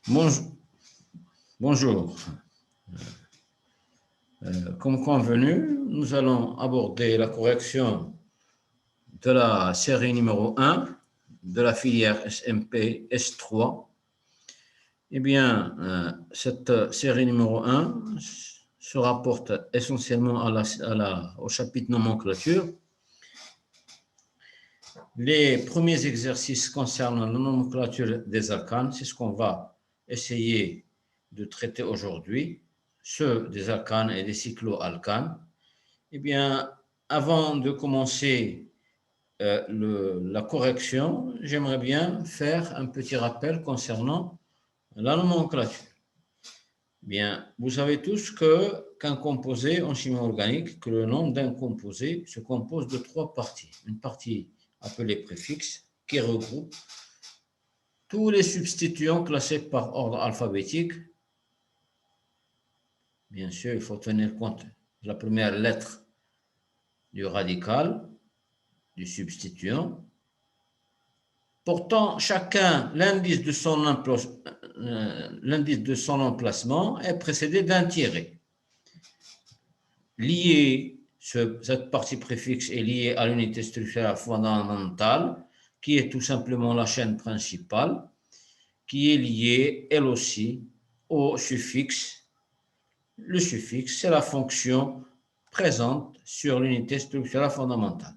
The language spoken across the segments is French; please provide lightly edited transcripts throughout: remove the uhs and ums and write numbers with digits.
Bonjour. Bonjour. Comme convenu, nous allons aborder la correction de la série numéro 1 de la filière SMP S3. Eh bien, cette série numéro 1 se rapporte essentiellement au chapitre nomenclature. Les premiers exercices concernant la nomenclature des alcanes, c'est ce qu'on va essayer de traiter aujourd'hui, ceux des alcanes et des cycloalcanes. Eh bien, avant de commencer la correction, j'aimerais bien faire un petit rappel concernant la nomenclature. Bien, vous savez tous qu'un composé en chimie organique, que le nom d'un composé se compose de trois parties. Une partie appelée préfixe, qui regroupe tous les substituants classés par ordre alphabétique. Bien sûr, il faut tenir compte de la première lettre du radical, du substituant. Pourtant, chacun, l'indice de son emplacement est précédé d'un tiret. Cette partie préfixe est liée à l'unité structurelle fondamentale, qui est tout simplement la chaîne principale, qui est liée, elle aussi, au suffixe. Le suffixe, c'est la fonction présente sur l'unité structurelle fondamentale.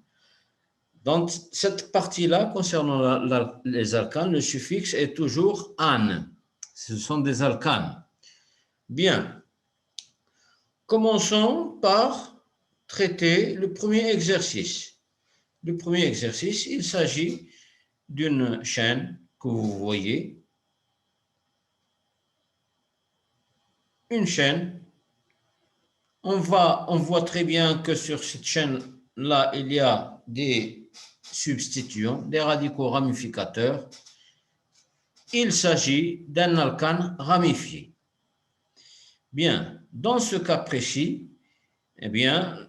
Dans cette partie-là, concernant les alcanes, le suffixe est toujours ane. Ce sont des alcanes. Bien. Commençons par traiter le premier exercice. Le premier exercice, il s'agit d'une chaîne que vous voyez. Une chaîne. On voit très bien que sur cette chaîne-là, il y a des substituants, des radicaux ramificateurs. Il s'agit d'un alcane ramifié. Bien, dans ce cas précis, eh bien,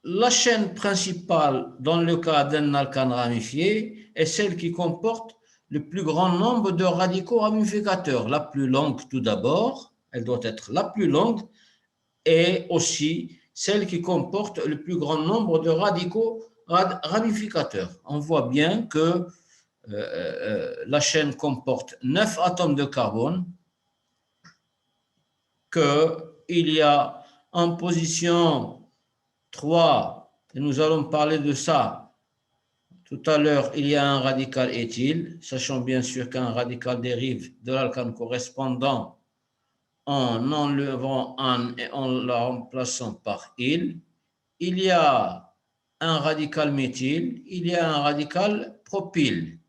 la chaîne principale dans le cas d'un alcane ramifié est celle qui comporte le plus grand nombre de radicaux ramificateurs. La plus longue tout d'abord, elle doit être la plus longue, et aussi celle qui comporte le plus grand nombre de radicaux ramificateurs. On voit bien que la chaîne comporte 9 atomes de carbone, qu'il y a en position 3, et nous allons parler de ça tout à l'heure, il y a un radical éthyle, sachant bien sûr qu'un radical dérive de l'alcane correspondant en enlevant un et en la remplaçant par il. Il y a un radical méthyle, il y a un radical propyle.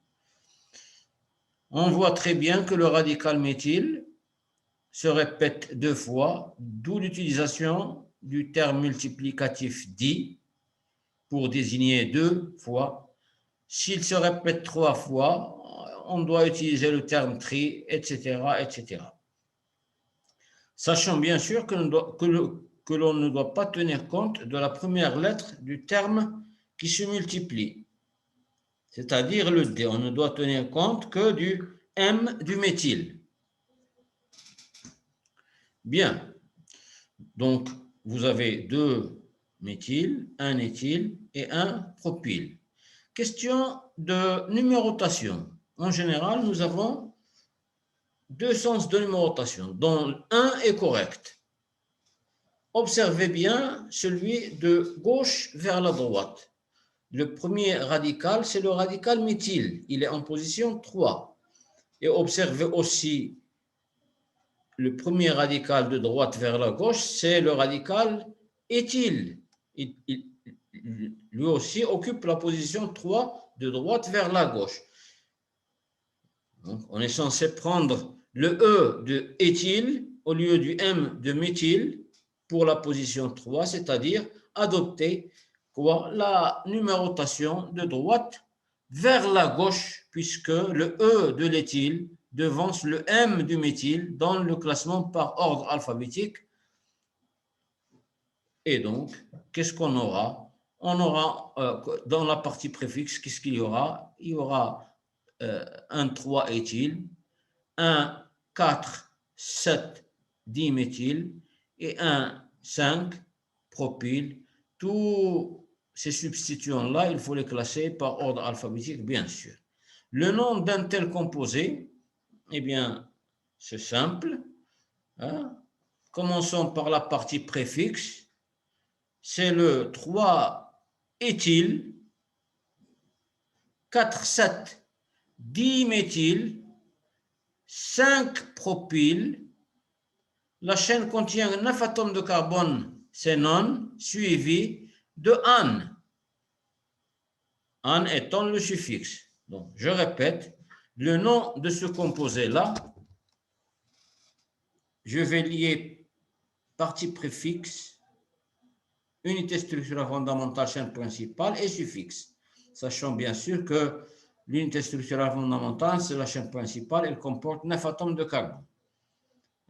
On voit très bien que le radical méthyle se répète 2 fois, d'où l'utilisation du terme multiplicatif di pour désigner 2 fois. S'il se répète 3 fois, on doit utiliser le terme tri, etc., etc. Sachant bien sûr que l'on ne doit pas tenir compte de la première lettre du terme qui se multiplie, c'est-à-dire le D. On ne doit tenir compte que du M du méthyle. Bien. Donc, vous avez 2 méthyl, un éthyle et un propyle. Question de numérotation. En général, nous avons 2 sens de numérotation, dont un est correct. Observez bien celui de gauche vers la droite. Le premier radical, c'est le radical méthyle. Il est en position 3. Et observez aussi le premier radical de droite vers la gauche, c'est le radical éthyle. Lui aussi occupe la position 3 de droite vers la gauche. Donc, on est censé prendre le E de éthyle au lieu du M de méthyle pour la position 3, c'est-à-dire adopter la numérotation de droite vers la gauche, puisque le E de l'éthyle devance le M du méthyle dans le classement par ordre alphabétique. Et donc, qu'est-ce qu'on aura? On aura, dans la partie préfixe, qu'est-ce qu'il y aura? Il y aura un 3 éthyle, un 4, 7 diméthyl et 1, 5 propyl. Tous ces substituants-là, il faut les classer par ordre alphabétique, bien sûr. Le nom d'un tel composé, eh bien, c'est simple. Hein? Commençons par la partie préfixe. C'est le 3-éthyl, 4,7 diméthyl, 5 propyl. La chaîne contient 9 atomes de carbone, c'est non, suivi de ane. Ane étant le suffixe. Donc, je répète, le nom de ce composé-là, je vais lier partie préfixe, unité structurelle fondamentale, chaîne principale et suffixe. Sachant bien sûr que l'unité structurelle fondamentale, c'est la chaîne principale, elle comporte 9 atomes de carbone.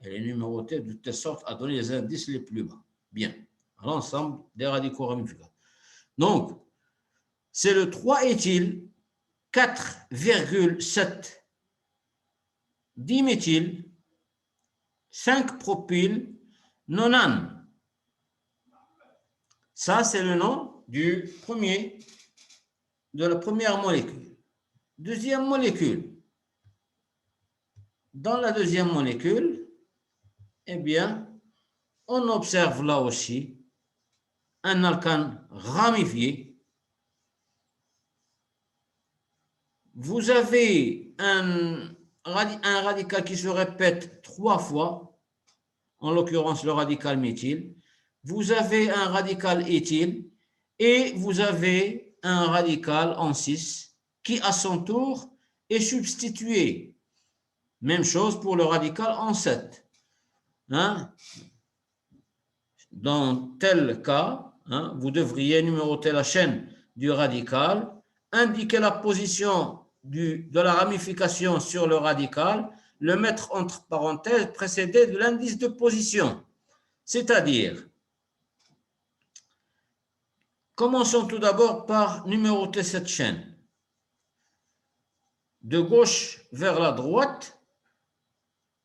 Elle est numérotée de telle sorte à donner les indices les plus bas. Bien, à l'ensemble des radicaux ramificables. Donc, c'est le 3-éthyl, 4,7 diméthyl, 5 propyl, nonane. Ça, c'est le nom de la première molécule. Deuxième molécule. Dans la deuxième molécule, eh bien, on observe là aussi un alcane ramifié. Vous avez un radical qui se répète 3 fois, en l'occurrence le radical méthyle. Vous avez un radical éthyle et vous avez un radical en 6 qui, à son tour, est substitué. Même chose pour le radical en 7. Hein? Dans tel cas, hein, vous devriez numéroter la chaîne du radical, indiquer la position de la ramification sur le radical, le mettre entre parenthèses précédé de l'indice de position. C'est-à-dire, commençons tout d'abord par numéroter cette chaîne. De gauche vers la droite,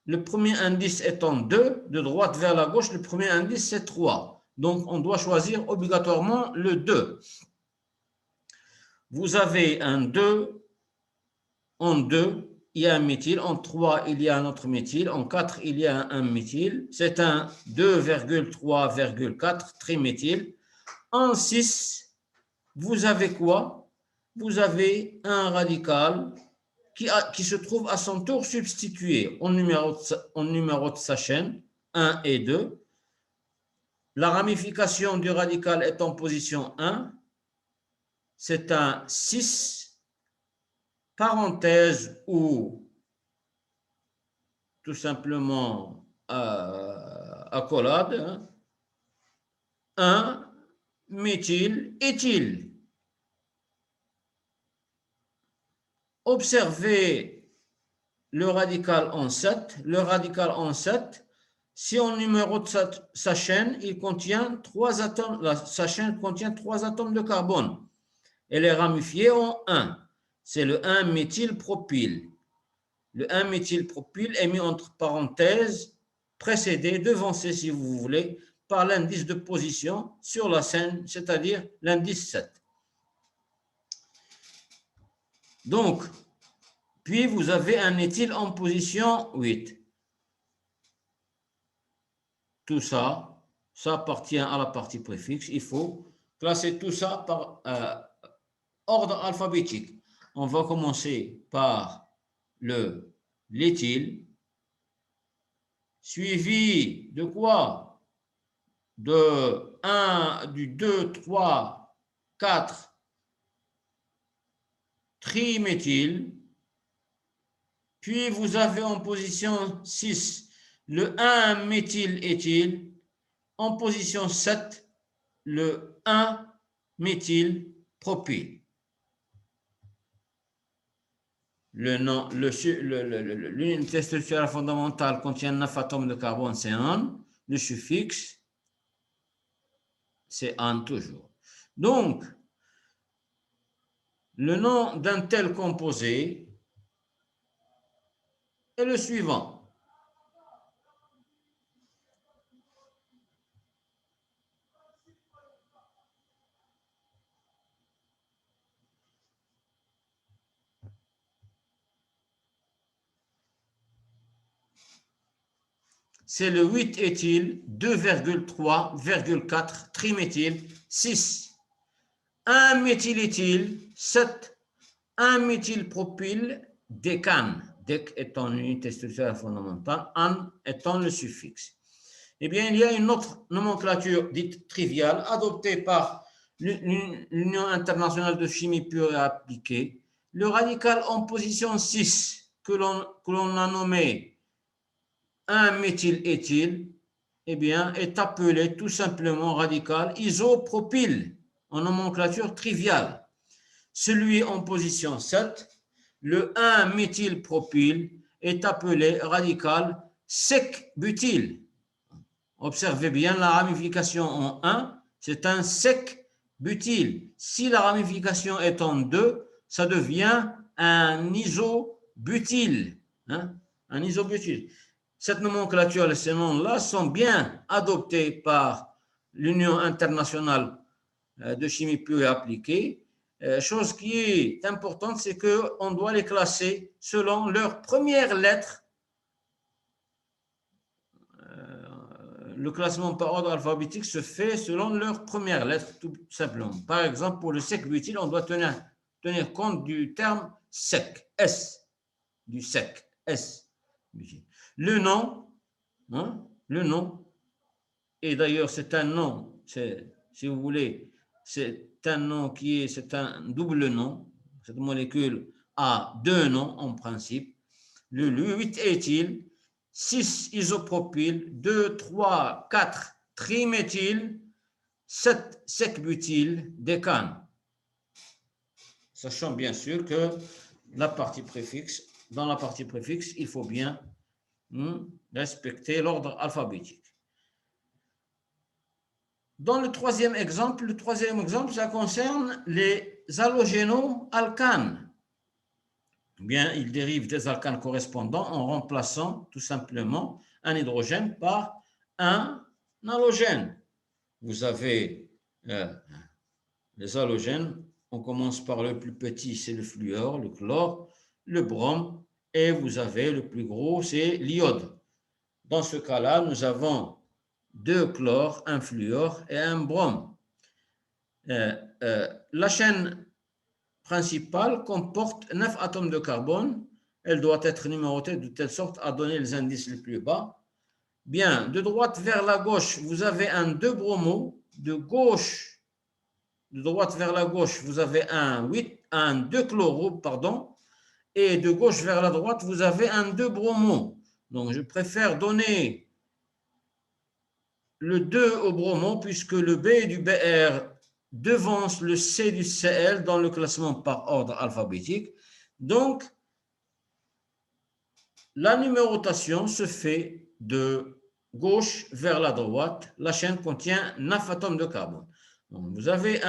le premier indice étant 2, de droite vers la gauche, le premier indice c'est 3. Donc, on doit choisir obligatoirement le 2. Vous avez un 2, en 2, il y a un méthyle, en 3, il y a un autre méthyle, en 4, il y a un méthyle, c'est un 2,3,4 triméthyle. En 6, vous avez quoi? Vous avez un radical qui se trouve à son tour substitué. On numérote sa chaîne, 1 et 2. La ramification du radical est en position 1. C'est un 6, parenthèse ou tout simplement accolade, hein, 1 méthyle éthyle. Observez le radical en 7. Le radical en 7, si on numérote sa chaîne, il contient 3 atomes, sa chaîne contient 3 atomes de carbone. Elle est ramifiée en 1. C'est le 1-méthylpropyl. Le 1-méthylpropyl est mis entre parenthèses, précédé, devancé si vous voulez, par l'indice de position sur la chaîne, c'est-à-dire l'indice 7. Donc, puis vous avez un éthyle en position 8. Tout ça, ça appartient à la partie préfixe. Il faut classer tout ça par ordre alphabétique. On va commencer par l'éthyle, suivi de quoi? Du 2, 3, 4 triméthyle. Puis vous avez en position 6 le 1-méthyléthyle. En position 7, le 1-méthylpropyl. L'unité structurelle fondamentale contient 9 atomes de carbone, c'est ane. Le suffixe, c'est ane toujours. Donc, le nom d'un tel composé est le suivant. c'est le 8-éthyl 2,3,4 triméthyl 6. 1-méthyléthyl 7. 1-méthylpropyl décane. Dec étant l'unité structurelle fondamentale, an étant le suffixe. Eh bien, il y a une autre nomenclature dite triviale adoptée par l'Union internationale de chimie pure et appliquée. Le radical en position 6 que l'on a nommé 1-méthyléthyl, eh bien, est appelé tout simplement radical isopropyl en nomenclature triviale. Celui en position 7, le 1-méthylpropyl, est appelé radical sec-butyl. Observez bien la ramification en 1, c'est un sec-butyl. Si la ramification est en 2, ça devient un isobutyl. Un isobutyl. Cette nomenclature et ces noms-là sont bien adoptés par l'Union internationale de chimie pure et appliquée. Chose qui est importante, c'est qu'on doit les classer selon leur première lettre. Le classement par ordre alphabétique se fait selon leur première lettre, tout simplement. Par exemple, pour le sec-butyl, on doit tenir compte du terme sec, S, du sec, S. Le nom, et d'ailleurs c'est un nom, si vous voulez, c'est un nom c'est un double nom. Cette molécule a deux noms en principe. Le 8-éthyl, 6 isopropyl, 2, 3, 4 triméthyl, 7 sec-butyl décane. Sachant bien sûr que dans la partie préfixe, il faut bien respecter l'ordre alphabétique. Dans le troisième exemple, ça concerne les halogéno-alcanes. Bien, ils dérivent des alcanes correspondants en remplaçant tout simplement un hydrogène par un halogène. Vous avez les halogènes, on commence par le plus petit, c'est le fluor, le chlore, le brome, et vous avez le plus gros, c'est l'iode. Dans ce cas-là, nous avons 2 chlores, un fluor et un brome. La chaîne principale comporte 9 atomes de carbone. Elle doit être numérotée de telle sorte à donner les indices les plus bas. Bien, de droite vers la gauche, vous avez un 2-bromo. De droite vers la gauche, vous avez un 2-chloro, pardon. Et de gauche vers la droite, vous avez un 2-bromo. Donc, je préfère donner le 2 au bromo puisque le B du BR devance le C du Cl dans le classement par ordre alphabétique. Donc, la numérotation se fait de gauche vers la droite. La chaîne contient 9 atomes de carbone. Donc, vous avez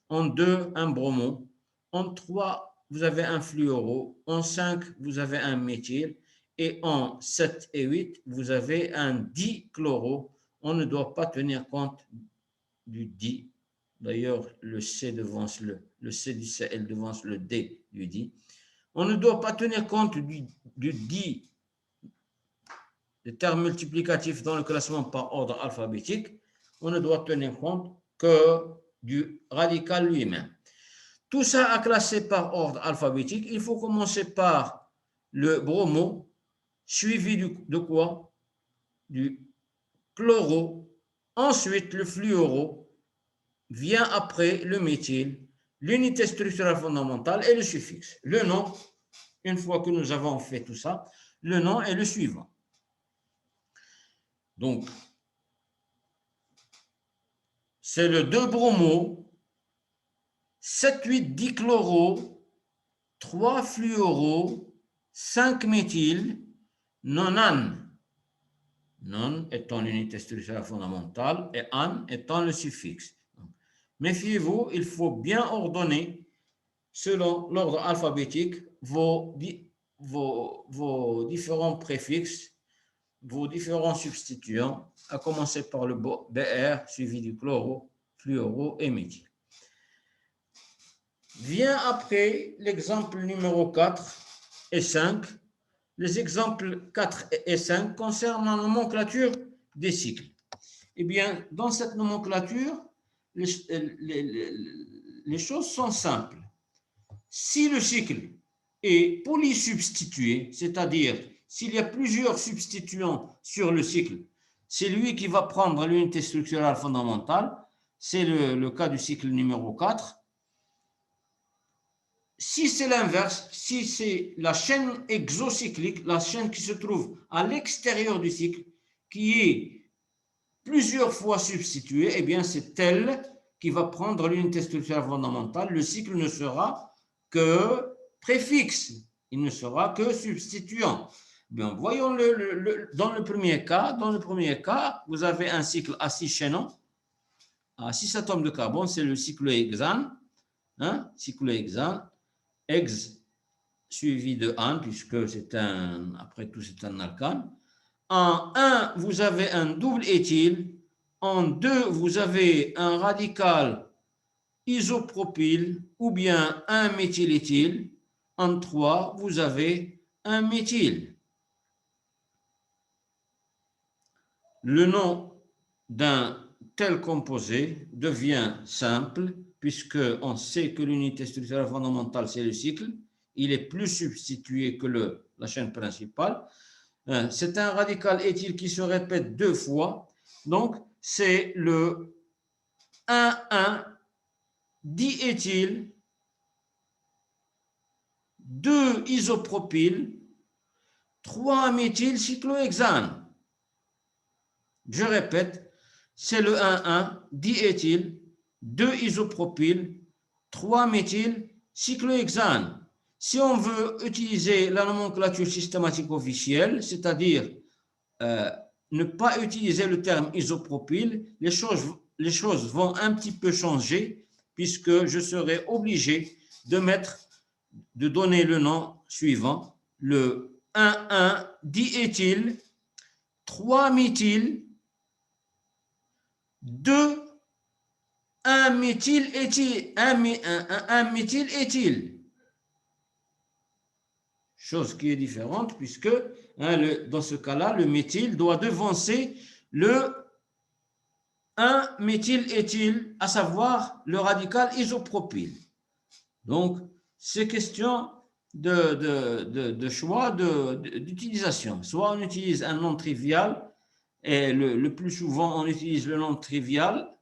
en 2, un bromo. En 3, vous avez un fluoro. En 5, vous avez un méthyle. Et en 7 et 8, vous avez un dichloro. On ne doit pas tenir compte du di. D'ailleurs, le C devance le C du Cl devance le D du di. On ne doit pas tenir compte du di, des termes multiplicatifs dans le classement par ordre alphabétique. On ne doit tenir compte que du radical lui-même. Tout ça à classer par ordre alphabétique. Il faut commencer par le bromo, suivi de quoi? Du chloro. Ensuite, le fluoro vient après le méthyle, l'unité structurelle fondamentale et le suffixe. Le nom, une fois que nous avons fait tout ça, le nom est le suivant. Donc, c'est le 2-bromo, 7,8-dichloro, 3 fluoro, 5 méthyle, non-an. Non étant l'unité structurelle fondamentale et an étant le suffixe. Méfiez-vous, il faut bien ordonner selon l'ordre alphabétique vos différents préfixes, vos différents substituants, à commencer par le BR suivi du chloro, fluoro et méthyle. Vient après l'exemple numéro 4 et 5, les exemples 4 et 5 concernent la nomenclature des cycles. Eh bien, dans cette nomenclature, les choses sont simples. Si le cycle est polysubstitué, c'est-à-dire s'il y a plusieurs substituants sur le cycle, c'est lui qui va prendre l'unité structurale fondamentale. C'est le cas du cycle numéro 4. Si c'est l'inverse, si c'est la chaîne exocyclique, la chaîne qui se trouve à l'extérieur du cycle, qui est plusieurs fois substituée, eh bien c'est elle qui va prendre l'unité structurale fondamentale. Le cycle ne sera que préfixe, il ne sera que substituant. Bien, voyons dans le premier cas. Dans le premier cas, vous avez un cycle à 6 chaînons, à 6 atomes de carbone, c'est le cyclohexane. Cyclohexane, hex suivi de an, puisque c'est après tout, c'est un alcane. En 1, vous avez un double éthyle. En 2, vous avez un radical isopropyl ou bien un méthyléthyle. En 3, vous avez un méthyle. Le nom d'un tel composé devient simple puisqu'on sait que l'unité structurelle fondamentale, c'est le cycle. Il est plus substitué que la chaîne principale. C'est un radical éthyle qui se répète 2 fois. Donc, c'est le 1,1 diéthyle, 2 isopropyl, 3 méthylcyclohexane. Je répète, c'est le 1,1 diéthyle, 2 isopropyl, 3 méthylcyclohexane. Si on veut utiliser la nomenclature systématique officielle, c'est-à-dire ne pas utiliser le terme isopropyl, les choses vont un petit peu changer puisque je serai obligé de donner le nom suivant, le 1,1 diéthyle, 3 méthyle, 2 1 méthyléthyle, 1 méthyléthyle. Chose qui est différente puisque dans ce cas-là, le méthyle doit devancer le 1 méthyléthyle, à savoir le radical isopropyl. Donc, c'est question de choix d'utilisation. Soit on utilise un nom trivial, et le plus souvent on utilise le nom trivial,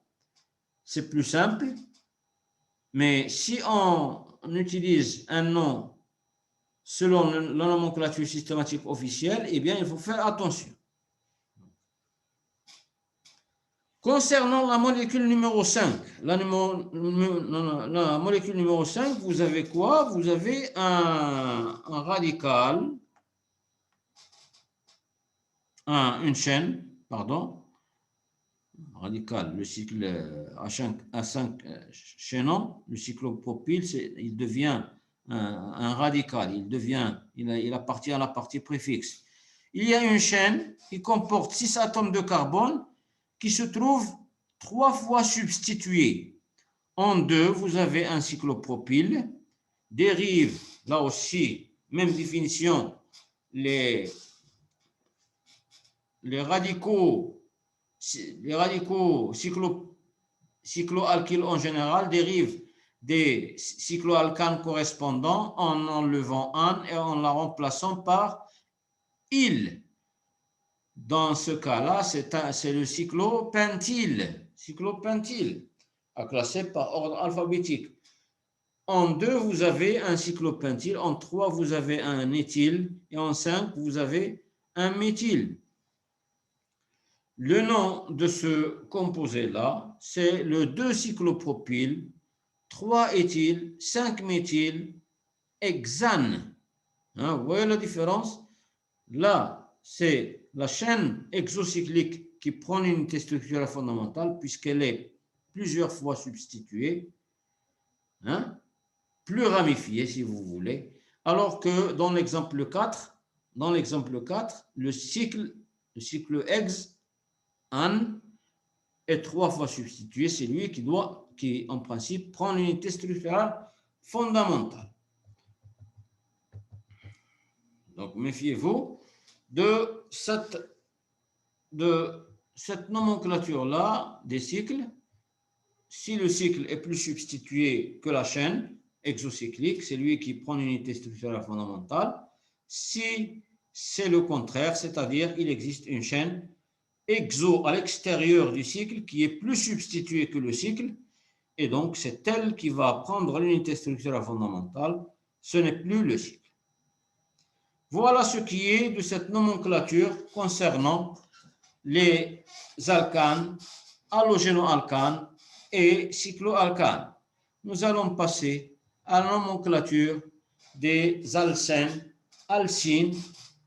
c'est plus simple. Mais si on utilise un nom selon la nomenclature systématique officielle, eh bien, il faut faire attention. Concernant la molécule numéro 5, la molécule numéro 5, vous avez quoi? Vous avez un radical, une chaîne, pardon, radical, le cycle à 5 chaînons, le cyclopropyl, il devient un radical, il appartient à la partie préfixe. Il y a une chaîne qui comporte 6 atomes de carbone qui se trouvent 3 fois substitués. En 2, vous avez un cyclopropyl, dérive, là aussi, même définition, les radicaux cycloalkyles en général dérivent des cycloalcanes correspondants en enlevant an et en la remplaçant par il. Dans ce cas-là, c'est le cyclopentyl, à classer par ordre alphabétique. En 2, vous avez un cyclopentyl, en 3, vous avez un éthyle, et en 5, vous avez un méthyle. Le nom de ce composé-là, c'est le 2-cyclopropyl, 3-éthyl, 5-méthylhexane. Vous voyez la différence? Là, c'est la chaîne exocyclique qui prend une unité structurelle fondamentale puisqu'elle est plusieurs fois substituée, plus ramifiée si vous voulez, alors que dans l'exemple 4, le cycle hex an est 3 fois substitué, c'est lui qui en principe prend l'unité structurelle fondamentale. Donc, méfiez-vous de cette nomenclature-là des cycles. Si le cycle est plus substitué que la chaîne exocyclique, c'est lui qui prend l'unité structurelle fondamentale. Si c'est le contraire, c'est-à-dire qu'il existe une chaîne exo à l'extérieur du cycle qui est plus substituée que le cycle, et donc c'est elle qui va prendre l'unité structurelle fondamentale, ce n'est plus le cycle. Voilà ce qui est de cette nomenclature concernant les alcanes, halogénoalcanes et cycloalcanes. Nous allons passer à la nomenclature des alcènes, alcynes,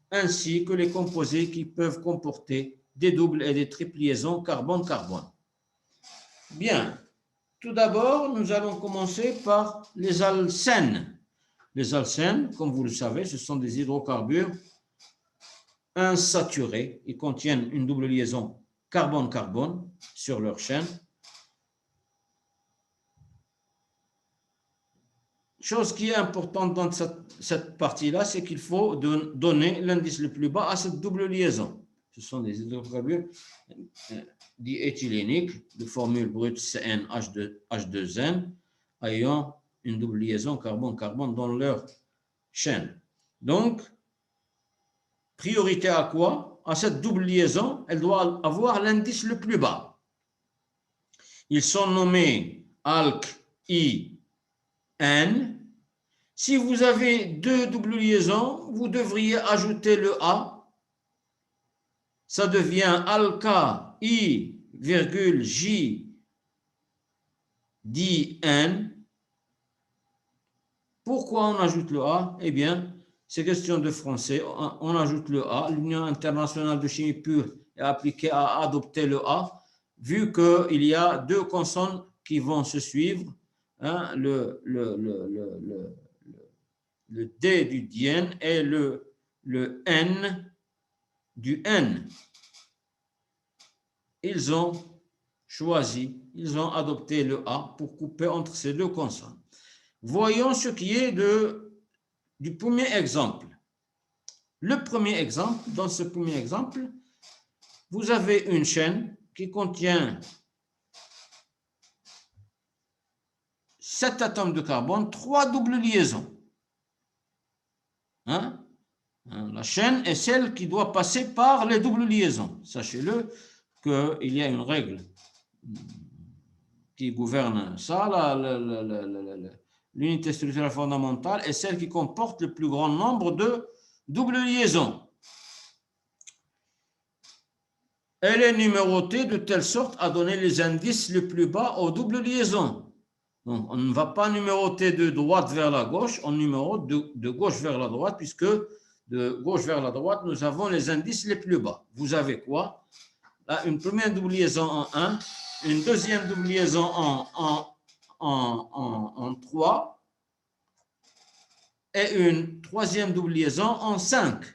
ainsi que les composés qui peuvent comporter des doubles et des triples liaisons carbone-carbone. Bien, tout d'abord, nous allons commencer par les alcènes. Les alcènes, comme vous le savez, ce sont des hydrocarbures insaturés. Ils contiennent une double liaison carbone-carbone sur leur chaîne. Chose qui est importante dans cette partie-là, c'est qu'il faut donner l'indice le plus bas à cette double liaison. Ce sont des hydrocarbures diéthyléniques de formule brute CnH2n ayant une double liaison carbone-carbone dans leur chaîne. Donc, priorité à quoi? À cette double liaison, elle doit avoir l'indice le plus bas. Ils sont nommés alk I N. Si vous avez deux doubles liaisons, vous devriez ajouter le A. Ça devient alka I, J, D, N. Pourquoi on ajoute le A? Eh bien, c'est question de français. On ajoute le A. L'Union internationale de chimie pure est appliquée à adopter le A, vu qu'il y a deux consonnes qui vont se suivre, hein, le D du diène et le N du N. Ils ont choisi, ils ont adopté le A pour couper entre ces deux consonnes. Voyons ce qui est du premier exemple. Le premier exemple, dans ce premier exemple, vous avez une chaîne qui contient 7 atomes de carbone, 3 doubles liaisons. Hein? La chaîne est celle qui doit passer par les doubles liaisons. Sachez-le qu'il y a une règle qui gouverne ça. L'unité structurelle fondamentale est celle qui comporte le plus grand nombre de doubles liaisons. Elle est numérotée de telle sorte à donner les indices les plus bas aux doubles liaisons. Donc, on ne va pas numéroter de droite vers la gauche, on numérote de gauche vers la droite, puisque de gauche vers la droite, nous avons les indices les plus bas. Vous avez quoi? Là, une première double liaison en 1, une deuxième double liaison en 3 et une troisième double liaison en 5.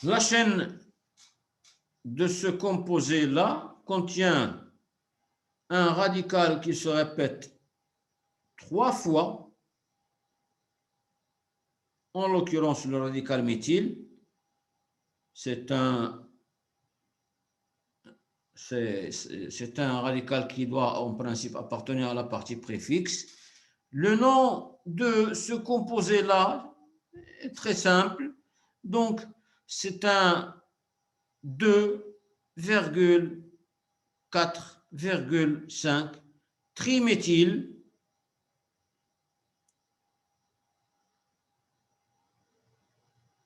La chaîne de ce composé-là contient un radical qui se répète 3 fois, en l'occurrence le radical méthyle. C'est un radical qui doit en principe appartenir à la partie préfixe. Le nom de ce composé-là est très simple. Donc, c'est un 2,4,5 triméthyle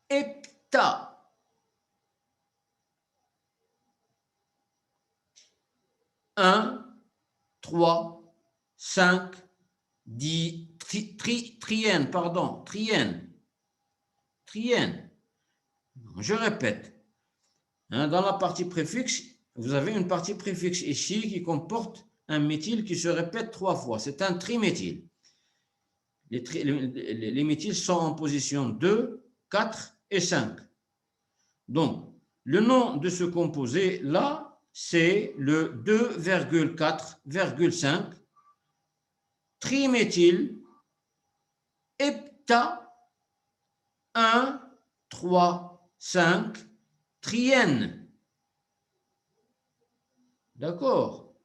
hepta. 1, 3, 5, 10, triène. Je répète. Dans la partie préfixe, vous avez une partie préfixe ici qui comporte un méthyle qui se répète 3 fois. C'est un triméthyle. Les méthyles sont en position 2, 4 et 5. Donc, le nom de ce composé-là, c'est le 2,4,5 triméthyle hepta, 1, 3, 5, triène. D'accord?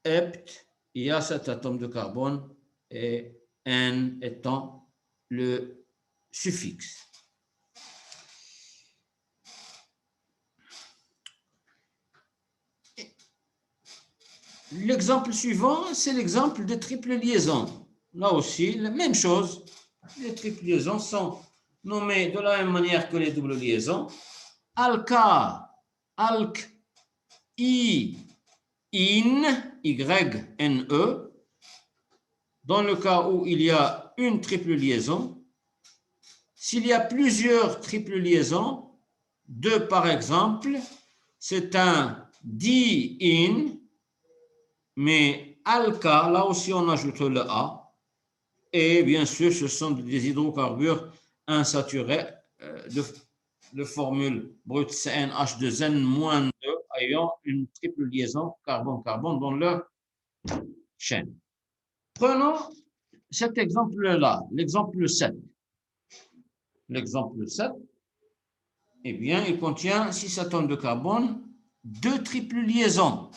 Hept, il y a cet atome de carbone et N étant le suffixe. L'exemple suivant, c'est l'exemple de triple liaison. Là aussi, la même chose. Les triples liaisons sont nommées de la même manière que les doubles liaisons. Alka, alk, I, in, Y-N-E. Dans le cas où il y a une triple liaison, s'il y a plusieurs triples liaisons, deux par exemple, c'est un di-in, mais alka, là aussi on ajoute le A, et bien sûr ce sont des hydrocarbures insaturés de formule brute CnH2n-2 ayant une triple liaison carbone-carbone dans leur chaîne. Prenons cet exemple-là, l'exemple 7. L'exemple 7, eh bien, il contient 6 atomes de carbone, 2 triples liaisons.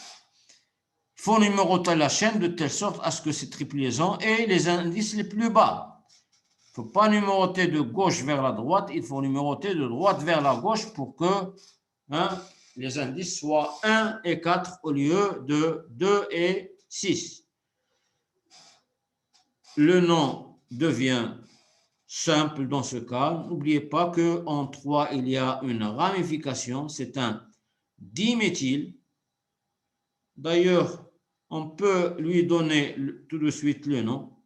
Il faut numéroter la chaîne de telle sorte à ce que ces triples liaisons aient les indices les plus bas. Il ne faut pas numéroter de gauche vers la droite, il faut numéroter de droite vers la gauche pour que les indices soient 1 et 4 au lieu de 2 et 6. Le nom devient simple dans ce cas. N'oubliez pas qu'en 3, il y a une ramification, c'est un diméthyle. D'ailleurs, on peut lui donner tout de suite le nom.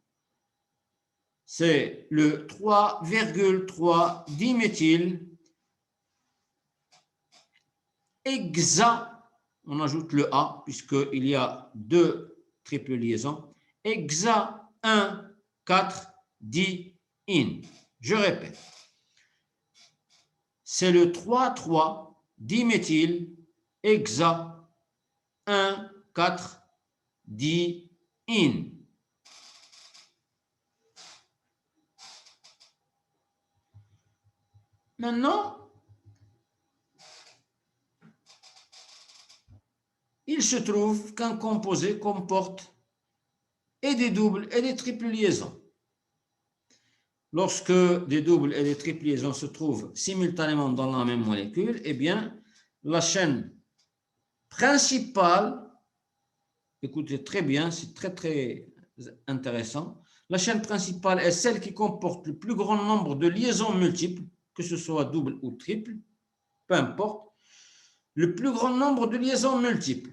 C'est le 3,3 diméthyl hexa, on ajoute le A puisqu'il y a deux triples liaisons, hexa 1, 4, di-in. Je répète, c'est le 3,3 diméthyl hexa 1, 4, di-in. Maintenant, il se trouve qu'un composé comporte et des doubles et des triples liaisons. Lorsque des doubles et des triples liaisons se trouvent simultanément dans la même molécule, eh bien, la chaîne principale, écoutez très bien, c'est très très intéressant, la chaîne principale est celle qui comporte le plus grand nombre de liaisons multiples, que ce soit double ou triple, peu importe, le plus grand nombre de liaisons multiples.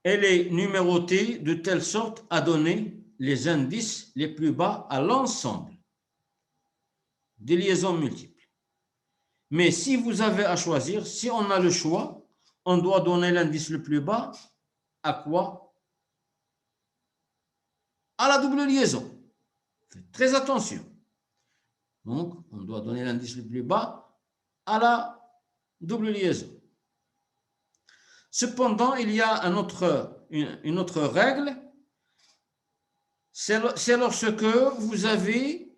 Elle est numérotée de telle sorte à donner les indices les plus bas à l'ensemble des liaisons multiples. Mais si vous avez à choisir, si on a le choix, on doit donner l'indice le plus bas à quoi? À la double liaison. Faites très attention. Donc, on doit donner l'indice le plus bas à la double liaison. Cependant, il y a une autre règle, c'est lorsque vous avez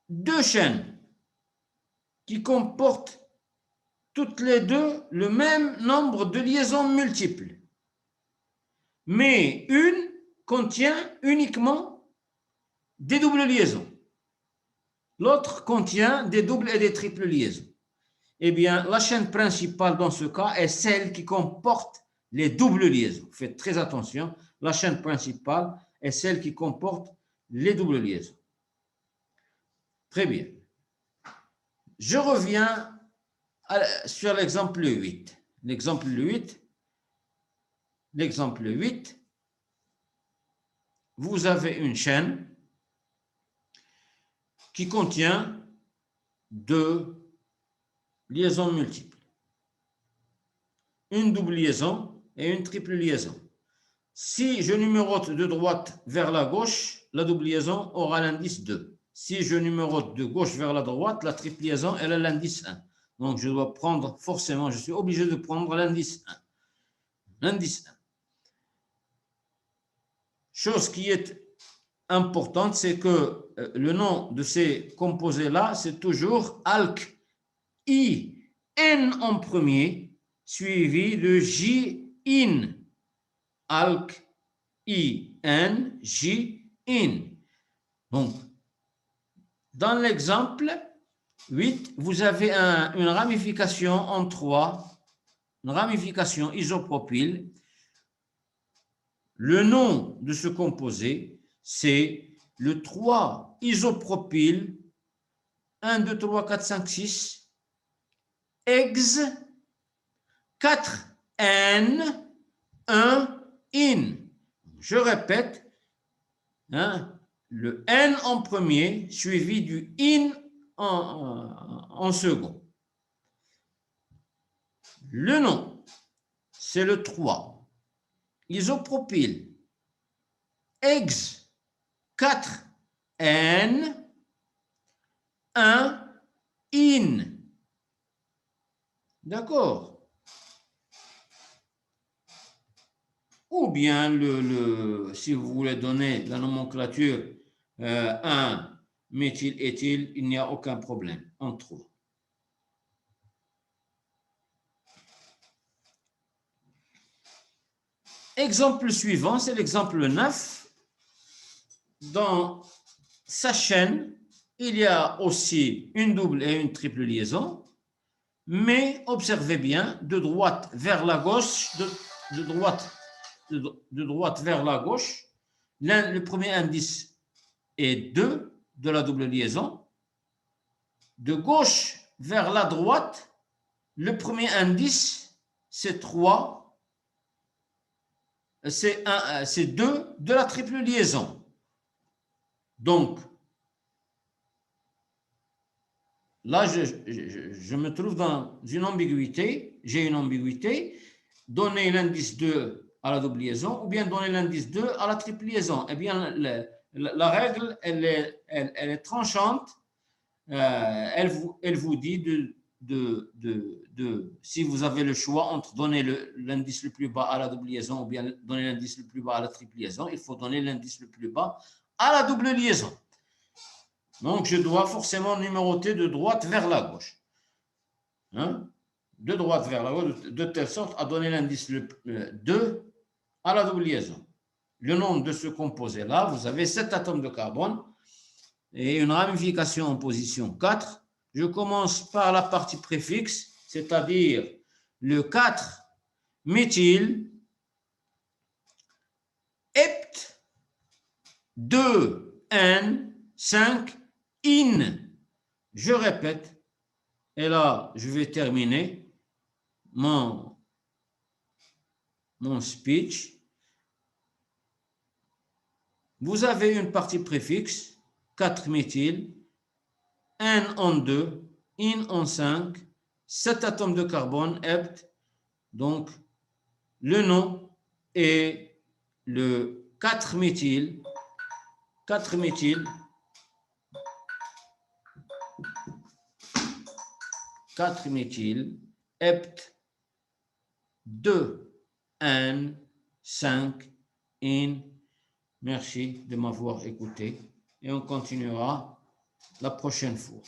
deux chaînes qui comportent toutes les deux le même nombre de liaisons multiples. Mais une contient uniquement des doubles liaisons. L'autre contient des doubles et des triples liaisons. Eh bien, la chaîne principale dans ce cas est celle qui comporte les doubles liaisons. Faites très attention, la chaîne principale est celle qui comporte les doubles liaisons. Très bien. Je reviens sur l'exemple 8. L'exemple 8, vous avez une chaîne qui contient deux liaisons multiples. Une double liaison et une triple liaison. Si je numérote de droite vers la gauche, la double liaison aura l'indice 2. Si je numérote de gauche vers la droite, la triple liaison, elle a l'indice 1. Donc, je dois prendre forcément, je suis obligé de prendre l'indice 1. L'indice 1. chose qui est importante, c'est que le nom de ces composés-là, c'est toujours alk, I, N en premier, suivi de J, in. Alk, I, N, J, in. Donc, dans l'exemple 8, vous avez une ramification en 3, une ramification isopropyl. Le nom de ce composé, c'est le 3-isopropyl 1, 2, 3, 4, 5, 6 ex 4N 1 in. Je répète, hein, le N en premier suivi du in en second. Le nom, c'est le 3. Isopropyl ex 4N 1 in. D'accord? Ou bien, si vous voulez donner la nomenclature 1 méthyl-éthyl, il n'y a aucun problème en 3. Exemple suivant, c'est l'exemple 9. Dans sa chaîne, il y a aussi une double et une triple liaison, mais observez bien, de droite vers la gauche, de droite vers la gauche, le premier indice est 2 de la double liaison. De gauche vers la droite, le premier indice, c'est 3, c'est 2 de la triple liaison. Donc, là, je me trouve dans une ambiguïté, j'ai une ambiguïté, donner l'indice 2 à la double liaison ou bien donner l'indice 2 à la triple liaison. Eh bien, la règle, elle est tranchante. Elle vous dit si vous avez le choix entre donner l'indice le plus bas à la double liaison ou bien donner l'indice le plus bas à la triple liaison, il faut donner l'indice le plus bas à la double liaison. Donc, je dois forcément numéroter de droite vers la gauche. Hein? De droite vers la gauche, de telle sorte à donner l'indice 2 à la double liaison. Le nom de ce composé-là, vous avez 7 atomes de carbone et une ramification en position 4. Je commence par la partie préfixe, c'est-à-dire le 4-méthyl, hept, 2N, 5, in. Je répète, et là, je vais terminer mon speech. Vous avez une partie préfixe, 4-méthyl, N en 2, in en 5, 7 atomes de carbone, hept. Donc, le nom est le 4-méthyl, 4-méthyl, 4-méthyl, hept, 2N, 5, in. Merci de m'avoir écouté et on continuera la prochaine fois.